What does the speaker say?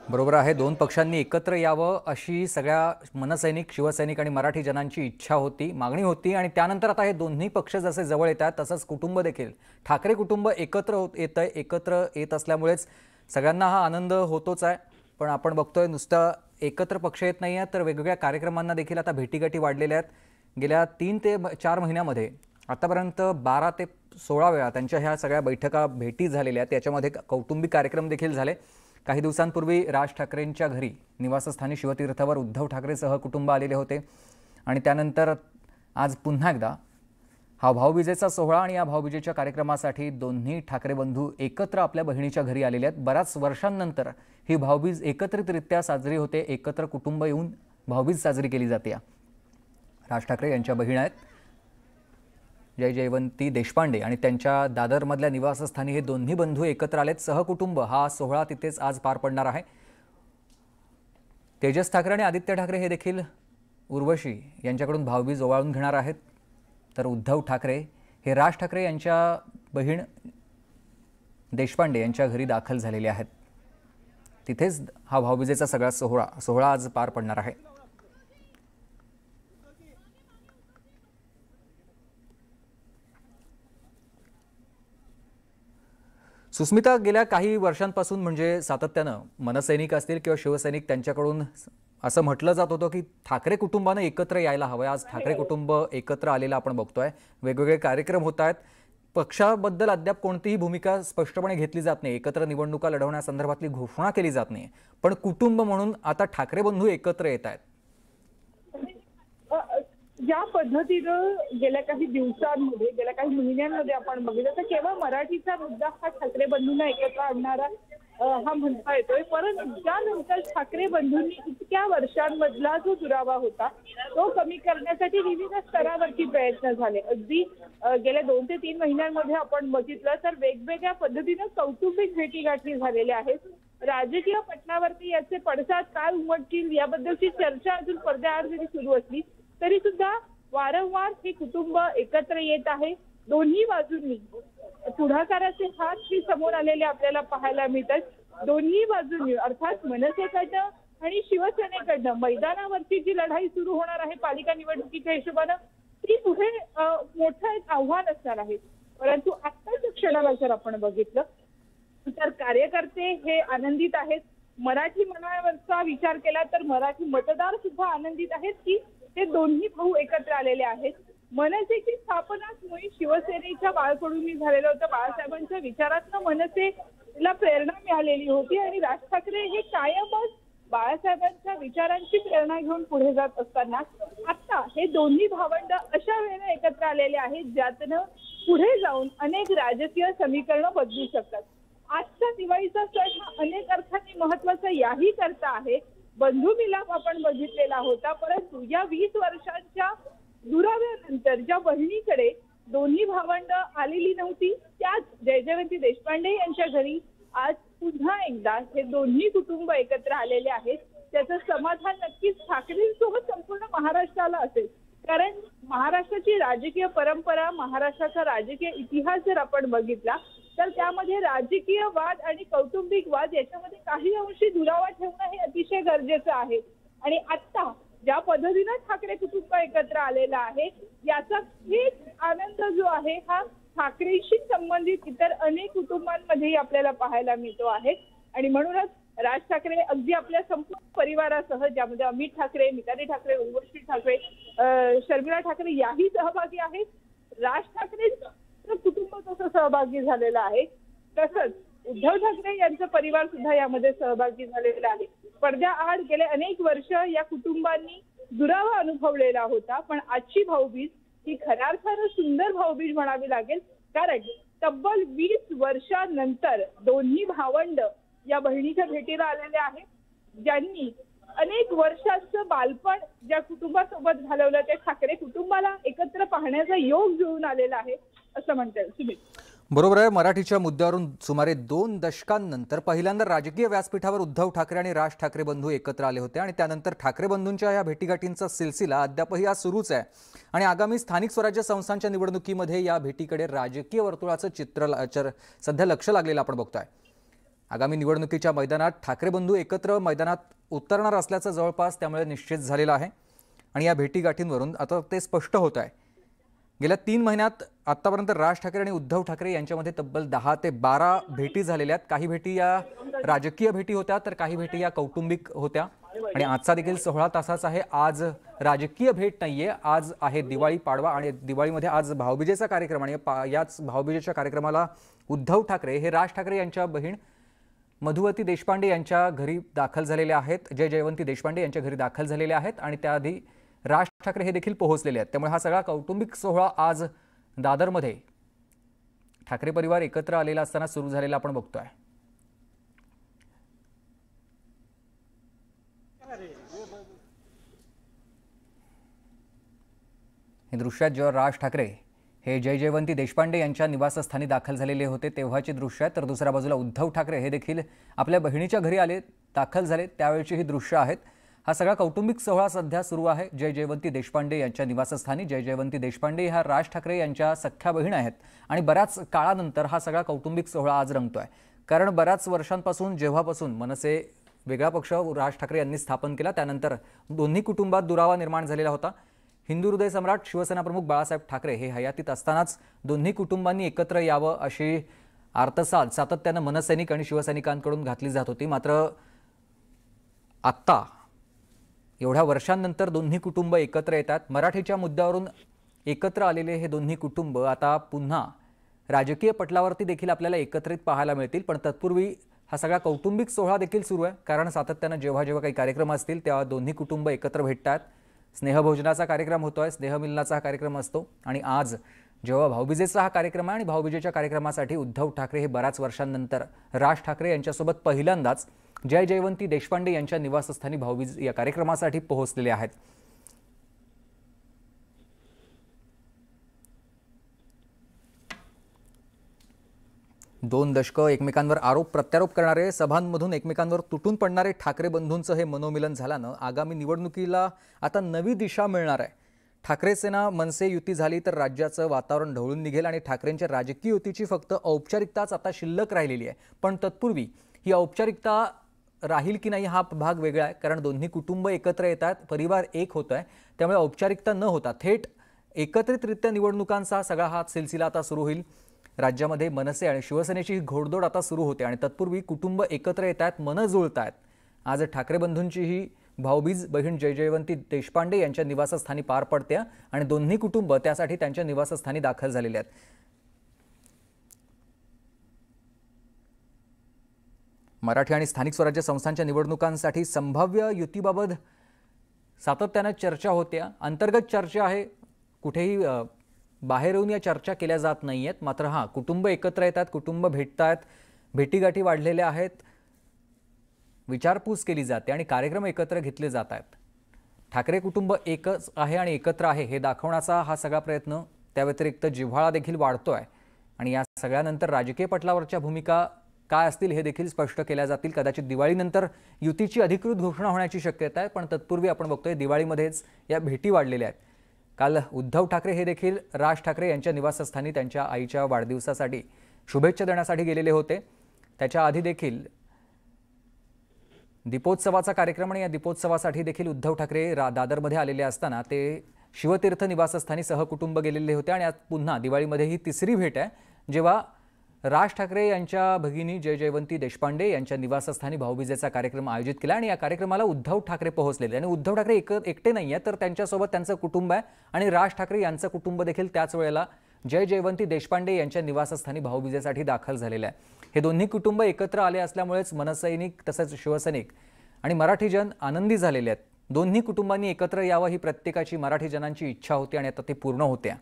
बरोबर आहे. दोन पक्षांनी एकत्र यावं अशी सगळ्या मनसैनिक, शिवसैनिक आणि मराठी जनांची इच्छा होती, मागणी होती आणि त्यानंतर आता हे दोन्ही पक्ष जसे जवळ येतात तसंच कुटुंब देखील ठाकरे कुटुंब एकत्र येतंय. एकत्र येत असल्यामुळेच सगळ्यांना हा आनंद होतोच आहे. पण आपण बघतोय नुसतं एकत्र पक्ष येत नाही आहेत तर वेगवेगळ्या कार्यक्रमांना देखील आता भेटीगाठी वाढलेल्या आहेत. गेल्या 3 ते 4 महिन्यामध्ये आतापर्यंत 12 ते 16 वेळा त्यांच्या ह्या सगळ्या बैठका भेटी झालेल्या आहेत. त्याच्यामध्ये कौटुंबिक कार्यक्रम देखील झाले. काही दिवसांपूर्वी राज ठाकरेंच्या घरी निवासस्थानी शिवतीर्थावर उद्धव ठाकरे सहकुटुंब आलेले होते आणि त्यानंतर आज पुन्हा एकदा हा भाऊबीजेचा सोहळा आणि या भाऊबीजेच्या कार्यक्रमासाठी दोन्ही ठाकरे बंधू एकत्र आपल्या बहिणीच्या घरी आलेले आहेत. बऱ्याच वर्षांनंतर ही भाऊबीज एकत्रितरित्या साजरी होते. एकत्र कुटुंब येऊन भाऊबीज साजरी केली जाते. राज ठाकरे यांच्या बहीण आहेत जय जयवंती देशपांडे आणि त्यांच्या दादरमधल्या निवासस्थानी हे दोन्ही बंधू एकत्र आलेत. सहकुटुंब हा सोहळा तिथेच आज पार पडणार आहे. तेजस ठाकरे आणि आदित्य ठाकरे हे देखील उर्वशी यांच्याकडून भाऊबीज ओवाळून घेणार आहेत. तर उद्धव ठाकरे हे राज ठाकरे यांच्या बहीण देशपांडे यांच्या घरी दाखल झालेले आहेत. तिथेच हा भाऊबीजेचा सगळा सोहळा आज पार पडणार आहे. सुस्मिता, गेल्या काही वर्षांपासून म्हणजे सातत्यानं मनसैनिक असतील किंवा शिवसैनिक त्यांच्याकडून असं म्हटलं जात होतं की ठाकरे कुटुंबानं एकत्र यायला हवं. आज ठाकरे कुटुंब एकत्र आलेलं आपण बघतोय. वेगवेगळे कार्यक्रम होत आहेत. पक्षाबद्दल अद्याप कोणतीही भूमिका स्पष्टपणे घेतली जात नाही. एकत्र निवडणुका लढवण्यासंदर्भातली घोषणा केली जात नाही. पण कुटुंब म्हणून आता ठाकरे बंधू एकत्र येत आहेत. ज्या पद्धतीनं गेल्या काही दिवसांमध्ये गेल्या काही महिन्यांमध्ये आपण बघितलं तर केवळ मराठीचा मुद्दा हा ठाकरे बंधूंना एकत्र आणणारा हा म्हणता येतोय. परंतु त्यानंतर ठाकरे बंधूंनी इतक्या वर्षांमधला जो दुरावा होता तो कमी करण्यासाठी विविध स्तरावरती प्रयत्न झाले. अगदी गेल्या 2 ते 3 महिन्यांमध्ये आपण बघितलं तर वेगवेगळ्या पद्धतीनं कौटुंबिक भेटीगाठी झालेल्या आहेत. राजकीय पटलावरती याचे पडसाद काय उमटतील याबद्दलची चर्चा अजून पडद्याआड जरी सुरू असली तरी सुद्धा वारंवार हे कुटुंब एकत्र येत आहे. दोन्ही बाजूंनी पुढाकाराचे हात ही समोर आलेले आपल्याला पाहायला मिळतात. दोन्ही बाजूंनी अर्थात मनसेकडनं आणि शिवसेनेकडनं मैदानावरची जी लढाई सुरू होणार आहे पालिका निवडणुकीच्या हिशोबानं ती पुढे मोठं एक आव्हान असणार आहे. परंतु आत्ताच्या क्षणाला जर आपण बघितलं तर कार्यकर्ते हे आनंदित आहेत. मराठी मनावरचा विचार केला तर मराठी मतदार सुद्धा आनंदित आहेत की हे दोन्ही भाऊ एकत्र आलेले आहेत. मनसेची स्थापनाच मुळी शिवसेनेच्या बाळकडून झालेलं होतं. बाळासाहेबांच्या विचारातनं मनसेला प्रेरणा मिळालेली होती आणि राज ठाकरे हे कायमच बाळासाहेबांच्या विचारांची प्रेरणा घेऊन पुढे जात असताना आता हे दोन्ही भावंड अशा वेळेला एकत्र आलेले आहेत ज्यातनं पुढे जाऊन अनेक राजकीय समीकरणं बदलू शकतात. आजचा दिवाळीचा सण हा अनेक अर्थाने महत्वाचा याही करता आहे. बंधू मिलाप आपण बघितलेला होता. परंतु या 20 वर्षांच्या दुराव्यानंतर ज्या बहिणीकडे दोन्ही भावंड आलेली नव्हती त्याच जय जयवंती देशपांडे यांच्या घरी आज पुन्हा एकदा हे दोन्ही कुटुंब एकत्र आलेले आहेत. त्याचं समाधान नक्कीच ठाकरेंसोबत संपूर्ण महाराष्ट्राला असेल. कारण महाराष्ट्राची राजकीय परंपरा, महाराष्ट्राचा राजकीय इतिहास जर आपण बघितला तर त्यामध्ये राजकीय वाद आणि कौटुंबिक वाद याच्यामध्ये काही अंशी दुरावा ठेवणं हे अतिशय गरजेचं आहे. आणि आता ज्या पद्धतीनं ठाकरे कुटुंब एकत्र आलेलं आहे याचा थेट आनंद जो आहे हा ठाकरेशी संबंधित इतर अनेक कुटुंबांमध्येही आपल्याला पाहायला मिळतो आहे. आणि म्हणूनच राज ठाकरे अगदी आपल्या संपूर्ण परिवारासह ज्यामध्ये अमित ठाकरे, मिताली ठाकरे, उर्वशी ठाकरे, शर्मिला ठाकरे याही सहभागी आहेत. राज ठाकरे कुटुंब तसं सहभागी झालेलं आहे. तसंच उद्धव ठाकरे यांचा परिवार सुद्धा यामध्ये सहभागी झालेला आहे. पडद्याआड गेले अनेक वर्ष या कुटुंबांनी दुरावा अनुभवलेला होता. पण आजची भाऊबीज ही खऱ्या अर्थानं सुंदर भाऊबीज म्हणावी लागेल. कारण तब्बल 20 वर्षांनंतर दोन्ही भावंड या बहिणीच्या भेटीला आलेले आहेत. ज्यांनी अनेक वर्षांचं बालपण ज्या कुटुंबासोबत घालवलं ते ठाकरे कुटुंबाला एकत्र पाहण्याचा योग जुळून आलेला आहे असं म्हणता येईल. सुमित, बरोबर आहे. मराठीच्या मुद्द्यावरून सुमारे 2 दशकांनंतर पहिल्यांदा राजकीय व्यासपीठावर उद्धव ठाकरे आणि राज ठाकरे बंधू एकत्र आले होते आणि त्यानंतर ठाकरे बंधूंच्या या भेटीगाठींचा सिलसिला अद्यापही आज सुरूच आहे. आणि आगामी स्थानिक स्वराज्य संस्थांच्या निवडणुकीमध्ये या भेटीकडे राजकीय वर्तुळाचं चित्र सध्या लक्ष लागलेलं आपण बघतोय. आगामी निवडणुकीच्या मैदानात ठाकरे बंधू एकत्र मैदानात उतरणार असल्याचं जवळपास त्यामुळे निश्चित झालेलं आहे आणि या भेटीगाठींवरून आता ते स्पष्ट होत आहे। गेल्या 3 महिन्यात आतापर्यंत राज ठाकरे आणि उद्धव ठाकरे यांच्यामध्ये तब्बल 10 ते 12 भेटी झालेल्या आहेत। काही भेटी या राजकीय भेटी होत्या तर काही भेटी या कौटुंबिक होत्या आणि आजचा देखील 16 तासाचा आहे। आज राजकीय भेट नाहीये, आज आहे दिवाळी पाडवा आणि दिवाळीमध्ये आज भाऊबीजेचा कार्यक्रम आणि याच भाऊबीजेच्या कार्यक्रमाला उद्धव ठाकरे हे राज ठाकरे यांच्या बहीण मधुवती देशपांडे यांच्या घरी दाखल झालेले आहेत। जय जयवंती देशपांडे यांच्या घरी दाखल झालेले आहेत आणि त्याआधी राज ठाकरे हे देखील पोहोचलेले आहेत। त्यामुळे हा सगळा कौटुंबिक सोहळा आज दादरमध्ये ठाकरे परिवार एकत्र आलेला असताना सुरू झालेला आपण बघतोय। हे दृश्यात जेव्हा राज ठाकरे हे जय जयवंती देशपांडे यांच्या निवासस्थानी दाखल झालेले होते तेव्हाची दृश्य आहेत, तर दुसऱ्या बाजूला उद्धव ठाकरे हे देखील आपल्या बहिणीच्या घरी आले, दाखल झाले त्यावेळची ही दृश्य आहेत। हा सगळा कौटुंबिक सोहळा सध्या सुरू आहे जय जयवंती देशपांडे यांच्या निवासस्थानी। जय जयवंती देशपांडे ह्या राज ठाकरे यांच्या सख्या बहीण आहेत आणि बऱ्याच काळानंतर हा सगळा कौटुंबिक सोहळा आज रंगतोय। कारण बऱ्याच वर्षांपासून जेव्हापासून मनसे वेगळा पक्ष राज ठाकरे यांनी स्थापन केला त्यानंतर दोन्ही कुटुंबात दुरावा निर्माण झालेला होता। हिंदू हृदय सम्राट शिवसेना प्रमुख बाळासाहेब ठाकरे हे हयातीत असतानाच दोन्ही कुटुंबांनी एकत्र यावं अशी आर्तसाद सातत्यानं मनसैनिक आणि शिवसैनिकांकडून घातली जात होती। मात्र आत्ता एवढ्या वर्षांनंतर दोन्ही कुटुंब एकत्र येतात। मराठीच्या मुद्द्यावरून एकत्र आलेले हे दोन्ही कुटुंब आता पुन्हा राजकीय पटलावरती देखील आपल्याला एकत्रित पाहायला मिळतील। पण तत्पूर्वी हा सगळा कौटुंबिक सोहळा देखील सुरू आहे, कारण सातत्यानं जेव्हा जेव्हा काही कार्यक्रम असतील तेव्हा दोन्ही कुटुंब एकत्र भेटतात। स्नेहभोजनाचा कार्यक्रम होतोय, स्नेहमिलनाचा हा कार्यक्रम असतो आणि आज जेव्हा भाऊबीजेचा हा कार्यक्रम आहे आणि भाऊबीजेच्या कार्यक्रमासाठी उद्धव ठाकरे हे बऱ्याच वर्षांनंतर राज ठाकरे यांच्यासोबत पहिल्यांदाच जय जयवंती देशपांडे यांच्या निवासस्थानी भाऊबीज या कार्यक्रमासाठी पोहोचलेले आहेत। दोन दशकं एकमेकांवर आरोप प्रत्यारोप करणारे, सभांमधून एकमेकांवर तुटून पडणारे ठाकरे बंधूंचं हे मनोमिलन झाल्यानं आगामी निवडणुकीला आता नवी दिशा मिळणार आहे। ठाकरे सेना मनसे युती झाली तर राज्याचं वातावरण ढवळून निघेल आणि ठाकरेंच्या राजकीय युतीची फक्त औपचारिकताच आता शिल्लक राहिलेली आहे। पण तत्पूर्वी ही औपचारिकता राहील की नाही हा भाग वेगळा आहे, कारण दोन्ही कुटुंब एकत्र येतात, परिवार एक होत आहे, त्यामुळे औपचारिकता न होता थेट एकत्रितरित्या निवडणुकांचा सगळा हा सिलसिला आता सुरू होईल। राज्यामध्ये मनसे आणि शिवसेनेची ही घोडदौड आता सुरू होते आणि तत्पूर्वी कुटुंब एकत्र येत आहेत, मनं जुळत आहेत। आज ठाकरे बंधूंची ही भाऊबीज बहीण जय जयवंती देशपांडे यांच्या निवासस्थानी पार पडते आणि दोन्ही कुटुंब त्यासाठी त्यांच्या निवासस्थानी दाखल झालेले आहेत। मराठी आणि स्थानिक स्वराज्य संस्थांच्या निवडणुकांसाठी संभाव्य युतीबाबत सातत्याने चर्चा होत्या, अंतर्गत चर्चा आहे, कुठेही बाहेर येऊन या चर्चा केल्या जात नाहीयेत। मात्र हां, कुटुंब एकत्र येतात, कुटुंब भेटतात, भेटीगाठी वाढलेल्या आहेत, विचारपूस केली जाते आणि कार्यक्रम एकत्र घेतले जात आहेत। ठाकरे कुटुंब एकच आहे आणि एकत्र आहे हे दाखवण्याचा हा सगळा प्रयत्न, त्या व्यतिरिक्त जिव्हाळा देखील वाढतोय आणि या सगळ्यानंतर राजकीय पटलावरच्या भूमिका काय असतील हे देखील स्पष्ट केल्या जातील। कदाचित दिवाळीनंतर युतीची अधिकृत घोषणा होण्याची शक्यता आहे, पण तत्पूर्वी आपण बघतोय दिवाळीमध्येच या भेटी वाढलेल्या आहेत। काल उद्धव ठाकरे हे देखील राज ठाकरे यांच्या निवासस्थानी त्यांच्या आईच्या वाढदिवसासाठी शुभेच्छा देण्यासाठी गेलेले होते। त्याच्या आधी देखील दीपोत्सवाचा कार्यक्रम आणि या दीपोत्सवासाठी देखील उद्धव ठाकरे दादरमध्ये आलेले असताना ते शिवतीर्थ निवासस्थानी सहकुटुंब गेलेले होते आणि आज पुन्हा दिवाळीमध्ये ही तिसरी भेट आहे, जेव्हा राज ठाकरे यांच्या भगिनी जय जयवंती देशपांडे यांच्या निवासस्थानी भाऊबीजेचा कार्यक्रम आयोजित केला आणि या कार्यक्रमाला उद्धव ठाकरे पोहोचलेले आणि उद्धव ठाकरे एकटे नाही आहेत, तर त्यांच्यासोबत त्यांचं कुटुंब आहे आणि राज ठाकरे यांचं कुटुंब देखील त्याच वेळेला जय जयवंती देशपांडे यांच्या निवासस्थानी भाऊबीजेसाठी दाखल झालेलं आहे। हे दोन्ही कुटुंब एकत्र आले असल्यामुळेच मनसैनिक तसंच शिवसैनिक आणि मराठीजन आनंदी झालेले आहेत। दोन्ही कुटुंबांनी एकत्र यावं ही प्रत्येकाची मराठीजनांची इच्छा होती आणि आता ते पूर्ण होते।